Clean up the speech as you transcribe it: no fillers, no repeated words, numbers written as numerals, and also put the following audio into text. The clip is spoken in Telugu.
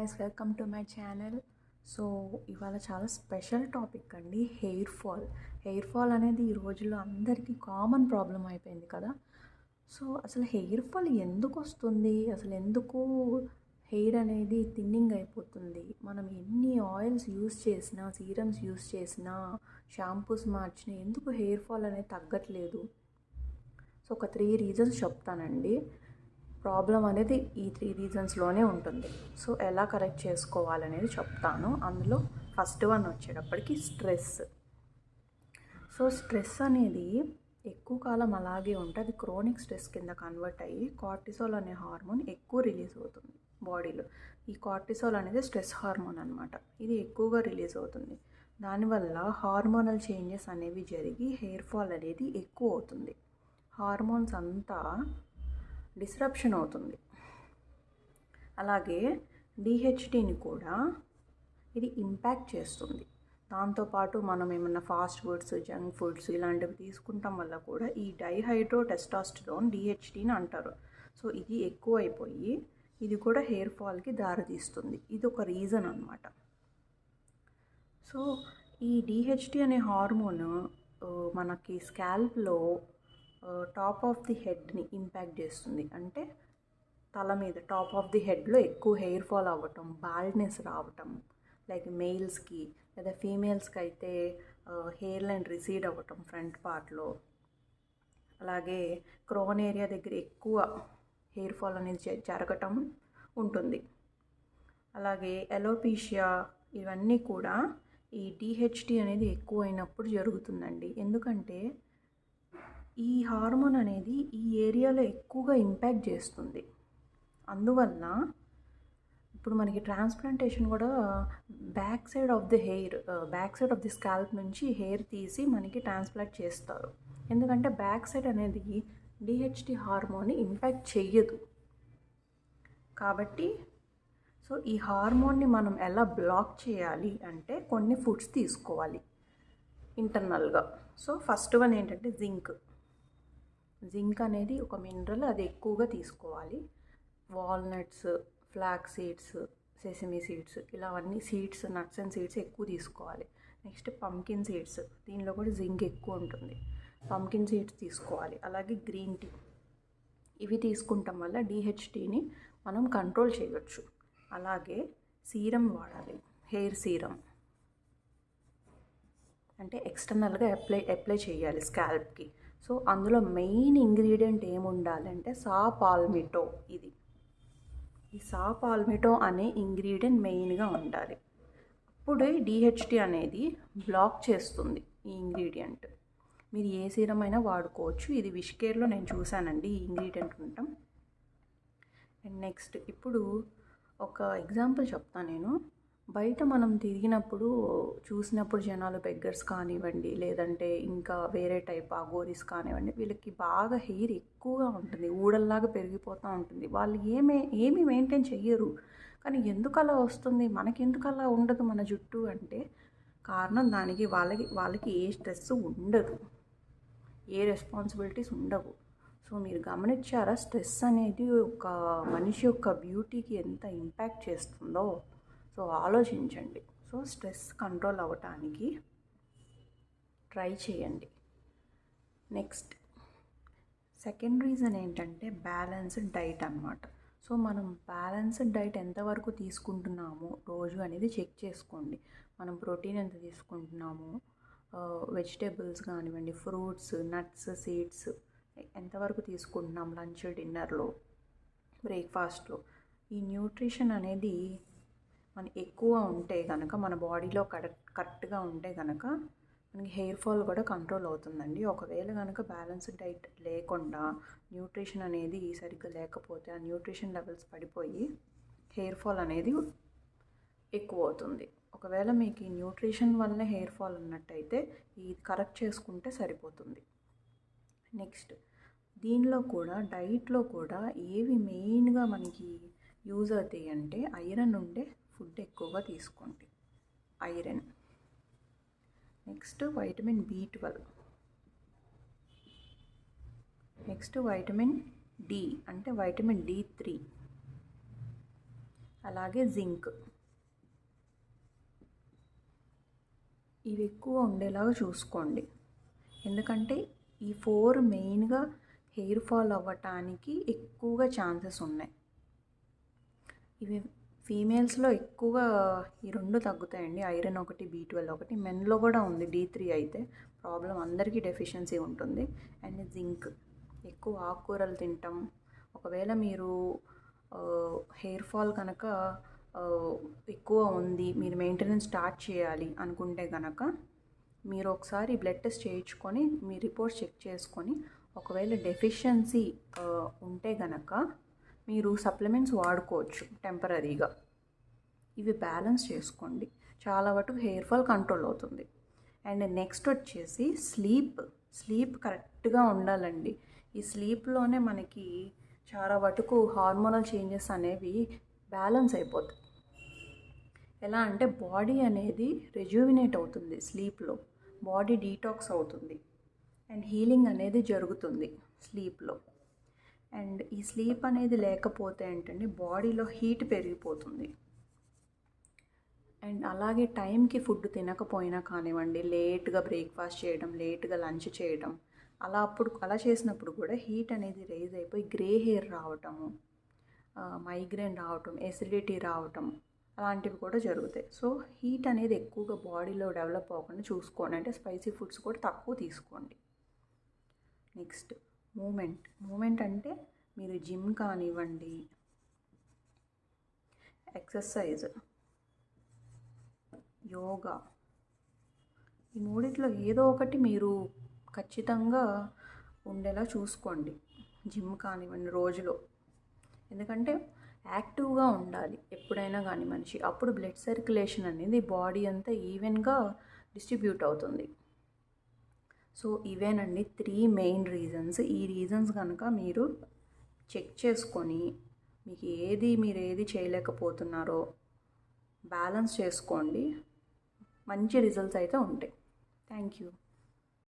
Guys, welcome to my channel. So ఇవాళ చాలా స్పెషల్ టాపిక్ అండి, హెయిర్ ఫాల్ అనేది ఈ రోజుల్లో అందరికీ కామన్ ప్రాబ్లం అయిపోయింది కదా. సో అసలు హెయిర్ ఫాల్ ఎందుకు వస్తుంది, అసలు ఎందుకు హెయిర్ అనేది థిన్నింగ్ అయిపోతుంది, మనం ఎన్ని ఆయిల్స్ యూస్ చేసినా, సీరమ్స్ యూస్ చేసినా, షాంపూస్ మార్చినా ఎందుకు హెయిర్ ఫాల్ అనేది తగ్గట్లేదు. సో ఒక 3 రీజన్స్ చెప్తానండి. ప్రాబ్లం అనేది ఈ 3 రీజన్స్లోనే ఉంటుంది. సో ఎలా కరెక్ట్ చేసుకోవాలనేది చెప్తాను. అందులో ఫస్ట్ వన్ వచ్చేటప్పటికి స్ట్రెస్. సో స్ట్రెస్ అనేది ఎక్కువ కాలం అలాగే ఉంటే అది క్రోనిక్ స్ట్రెస్ కింద కన్వర్ట్ అయ్యి కార్టిసోల్ అనే హార్మోన్ ఎక్కువ రిలీజ్ అవుతుంది బాడీలో. ఈ కార్టిసోల్ అనేది స్ట్రెస్ హార్మోన్ అనమాట. ఇది ఎక్కువగా రిలీజ్ అవుతుంది. దానివల్ల హార్మోనల్ చేంజెస్ అనేవి జరిగి హెయిర్ ఫాల్ అనేది ఎక్కువ అవుతుంది. హార్మోన్స్ అంతా డిస్రప్షన్ అవుతుంది. అలాగే డిహెచ్టీని కూడా ఇది ఇంపాక్ట్ చేస్తుంది. దాంతోపాటు మనం ఏమన్నా ఫాస్ట్ ఫుడ్స్, జంక్ ఫుడ్స్ ఇలాంటివి తీసుకుంటాం వల్ల కూడా ఈ డైహైడ్రో టెస్టాస్టెరోన్ డిహెచ్టీని అంటారు. సో ఇది ఎక్కువ అయిపోయి ఇది కూడా హెయిర్ ఫాల్కి దారితీస్తుంది. ఇది ఒక రీజన్ అనమాట. సో ఈ డిహెచ్టీ అనే హార్మోన్ మనకి స్కాల్ప్లో టాప్ ఆఫ్ ది హెడ్ని ఇంపాక్ట్ చేస్తుంది. అంటే తల మీద టాప్ ఆఫ్ ది హెడ్లో ఎక్కువ హెయిర్ ఫాల్ అవ్వటం, బాల్డ్నెస్ రావటం, లైక్ మెయిల్స్కి లేదా ఫీమేల్స్కి అయితే హెయిర్ లైన్ రిసీడ్ అవ్వటం ఫ్రంట్ పార్ట్లో. అలాగే క్రోన్ ఏరియా దగ్గర ఎక్కువ హెయిర్ ఫాల్ అనేది జరగటం ఉంటుంది. అలాగే ఎలోపీషియా ఇవన్నీ కూడా ఈ డిహెచ్టీ అనేది ఎక్కువ అయినప్పుడు జరుగుతుందండి. ఎందుకంటే ఈ హార్మోన్ అనేది ఈ ఏరియాలో ఎక్కువగా ఇంపాక్ట్ చేస్తుంది. అందువల్ల ఇప్పుడు మనకి ట్రాన్స్ప్లాంటేషన్ కూడా back side of the scalp నుంచి హెయిర్ తీసి మనకి ట్రాన్స్ప్లాంట్ చేస్తారు. ఎందుకంటే బ్యాక్ సైడ్ అనేది డిహెచ్టీ హార్మోన్ని ఇంపాక్ట్ చెయ్యదు కాబట్టి. సో ఈ హార్మోన్ని మనం ఎలా బ్లాక్ చేయాలి అంటే కొన్ని ఫుడ్స్ తీసుకోవాలి ఇంటర్నల్గా. సో ఫస్ట్ వన్ ఏంటంటే జింక్ అనేది ఒక మినరల్, అది ఎక్కువగా తీసుకోవాలి. Walnuts, flax seeds, sesame seeds ఇలావన్నీ సీడ్స్, నట్స్ అండ్ సీడ్స్ ఎక్కువ తీసుకోవాలి. నెక్స్ట్ పంకిన్ సీడ్స్, దీనిలో కూడా జింక్ ఎక్కువ ఉంటుంది. పంకిన్ సీడ్స్ తీసుకోవాలి. అలాగే గ్రీన్ టీ, ఇవి తీసుకుంటాం వల్ల డిహెచ్టీని మనం కంట్రోల్ చేయవచ్చు. అలాగే సీరం వాడాలి, హెయిర్ సీరం అంటే ఎక్స్టర్నల్గా అప్లై చేయాలి స్కాల్ప్కి. సో అందులో మెయిన్ ఇంగ్రీడియంట్ ఏముండాలంటే సాపాల్మిటో. ఈ సాపాల్మిటో అనే ఇంగ్రీడియంట్ మెయిన్గా ఉండాలి. అప్పుడే డిహెచ్టీ అనేది బ్లాక్ చేస్తుంది ఈ ఇంగ్రీడియంట్. మీరు ఏ సీరం అయినా వాడుకోవచ్చు. ఇది విష్ కేర్లో నేను చూశానండి ఈ ఇంగ్రీడియంట్ ఉండటం. అండ్ నెక్స్ట్ ఇప్పుడు ఒక ఎగ్జాంపుల్ చెప్తాను నేను. బయట మనం తిరిగినప్పుడు చూసినప్పుడు జనాలు బెగ్గర్స్ కానివ్వండి, లేదంటే ఇంకా వేరే టైప్ అఘోరీస్ కానివ్వండి, వీళ్ళకి బాగా హెయిర్ ఎక్కువగా ఉంటుంది, ఊడల్లాగా పెరిగిపోతూ ఉంటుంది. వాళ్ళు ఏమీ మెయింటైన్ చెయ్యరు. కానీ ఎందుకు అలా వస్తుంది, మనకి ఎందుకు అలా ఉండదు మన జుట్టు అంటే కారణం దానికి వాళ్ళకి ఏ స్ట్రెస్ ఉండదు, ఏ రెస్పాన్సిబిలిటీస్ ఉండవు. సో మీరు గమనించారా, స్ట్రెస్ అనేది ఒక మనిషి యొక్క బ్యూటీకి ఎంత ఇంపాక్ట్ చేస్తుందో. సో ఆలోచించండి. సో స్ట్రెస్ కంట్రోల్ అవ్వటానికి ట్రై చేయండి. నెక్స్ట్ సెకండ్ రీజన్ ఏంటంటే బ్యాలెన్స్డ్ డైట్ అన్నమాట. సో మనం బ్యాలెన్స్డ్ డైట్ ఎంతవరకు తీసుకుంటున్నాము రోజు అనేది చెక్ చేసుకోండి. మనం ప్రోటీన్ ఎంత తీసుకుంటున్నాము, వెజిటేబుల్స్ కానివ్వండి, ఫ్రూట్స్, నట్స్, సీడ్స్ ఎంతవరకు తీసుకుంటున్నాం లంచ్, డిన్నర్లో, బ్రేక్ఫాస్ట్లో. ఈ న్యూట్రిషన్ అనేది మన ఎక్కువ ఉంటే కనుక, మన బాడీలో కరెక్ట్గా ఉంటే కనుక మనకి హెయిర్ ఫాల్ కూడా కంట్రోల్ అవుతుందండి. ఒకవేళ కనుక బ్యాలెన్స్డ్ డైట్ లేకుండా న్యూట్రిషన్ అనేది సరిగ్గా లేకపోతే ఆ న్యూట్రిషన్ లెవెల్స్ పడిపోయి హెయిర్ ఫాల్ అనేది ఎక్కువ అవుతుంది. ఒకవేళ మీకు ఈ న్యూట్రిషన్ వల్లనే హెయిర్ ఫాల్ ఉన్నట్టయితే ఇది కరెక్ట్ చేసుకుంటే సరిపోతుంది. నెక్స్ట్ దీనిలో కూడా డైట్లో కూడా ఏవి మెయిన్గా మనకి యూజ్ అవుతాయి అంటే ఐరన్ ఉండే ఫుడ్ ఎక్కువగా తీసుకోండి, iron. Next vitamin B12, next vitamin D అంటే వైటమిన్ D3, అలాగే జింక్. ఇవి ఎక్కువ ఉండేలాగా చూసుకోండి, ఎందుకంటే ఈ 4 మెయిన్గా హెయిర్ ఫాల్ అవ్వటానికి ఎక్కువగా ఛాన్సెస్ ఉన్నాయి. ఇవి ఫీమేల్స్లో ఎక్కువగా ఈ 2 తగ్గుతాయండి, ఐరన్ ఒకటి, B12 ఒకటి. మెన్లో కూడా ఉంది, D3 అయితే ప్రాబ్లం, అందరికీ డెఫిషియన్సీ ఉంటుంది. అండ్ జింక్, ఎక్కువ ఆకుకూరలు తింటాం. ఒకవేళ మీరు హెయిర్ ఫాల్ కనుక ఎక్కువ ఉంది, మీరు మెయింటెనెన్స్ స్టార్ట్ చేయాలి అనుకుంటే కనుక మీరు ఒకసారి బ్లడ్ టెస్ట్ చేయించుకొని మీ రిపోర్ట్స్ చెక్ చేసుకొని, ఒకవేళ డెఫిషియన్సీ ఉంటే కనుక మీరు సప్లిమెంట్స్ వాడుకోవచ్చు టెంపరీగా. ఇవి బ్యాలెన్స్ చేసుకోండి, చాలా వరకు హెయిర్ ఫాల్ కంట్రోల్ అవుతుంది. అండ్ నెక్స్ట్ వచ్చేసి స్లీప్ కరెక్ట్గా ఉండాలండి. ఈ స్లీప్లోనే మనకి చాలా వరకు హార్మోనల్ చేంజెస్ అనేవి బ్యాలెన్స్ అయిపోతాయి. ఎలా అంటే బాడీ అనేది రెజ్యూవినేట్ అవుతుంది స్లీప్లో, బాడీ డీటాక్స్ అవుతుంది అండ్ హీలింగ్ అనేది జరుగుతుంది స్లీప్లో. అండ్ ఈ స్లీప్ అనేది లేకపోతే ఏంటంటే బాడీలో హీట్ పెరిగిపోతుంది. అండ్ అలాగే టైంకి ఫుడ్ తినకపోయినా కానివ్వండి, లేట్గా బ్రేక్ఫాస్ట్ చేయడం, లేట్గా లంచ్ చేయడం, అలా చేసినప్పుడు కూడా హీట్ అనేది రైజ్ అయిపోయి గ్రే హెయిర్ రావటము, మైగ్రేన్ రావటం, ఎసిడిటీ రావటం, అలాంటివి కూడా జరుగుతాయి. సో హీట్ అనేది ఎక్కువగా బాడీలో డెవలప్ అవ్వకుండా చూసుకోండి, అంటే స్పైసీ ఫుడ్స్ కూడా తక్కువ తీసుకోండి. నెక్స్ట్ మూమెంట్ అంటే మీరు జిమ్ కానివ్వండి, ఎక్సర్సైజ్, యోగా, ఈ మూడిట్లో ఏదో ఒకటి మీరు ఖచ్చితంగా ఉండేలా చూసుకోండి. జిమ్ కానివ్వండి రోజులో, ఎందుకంటే యాక్టివ్గా ఉండాలి ఎప్పుడైనా కానీ మనిషి, అప్పుడు బ్లడ్ సర్క్యులేషన్ అనేది బాడీ అంతా ఈవెన్గా డిస్ట్రిబ్యూట్ అవుతుంది. సో ఇవేనండి 3 మెయిన్ రీజన్స్. ఈ రీజన్స్ కనుక మీరు చెక్ చేసుకొని మీరు ఏది చేయలేకపోతున్నారో బ్యాలెన్స్ చేసుకోండి, మంచి రిజల్ట్స్ అయితే ఉంటాయి. Thank you.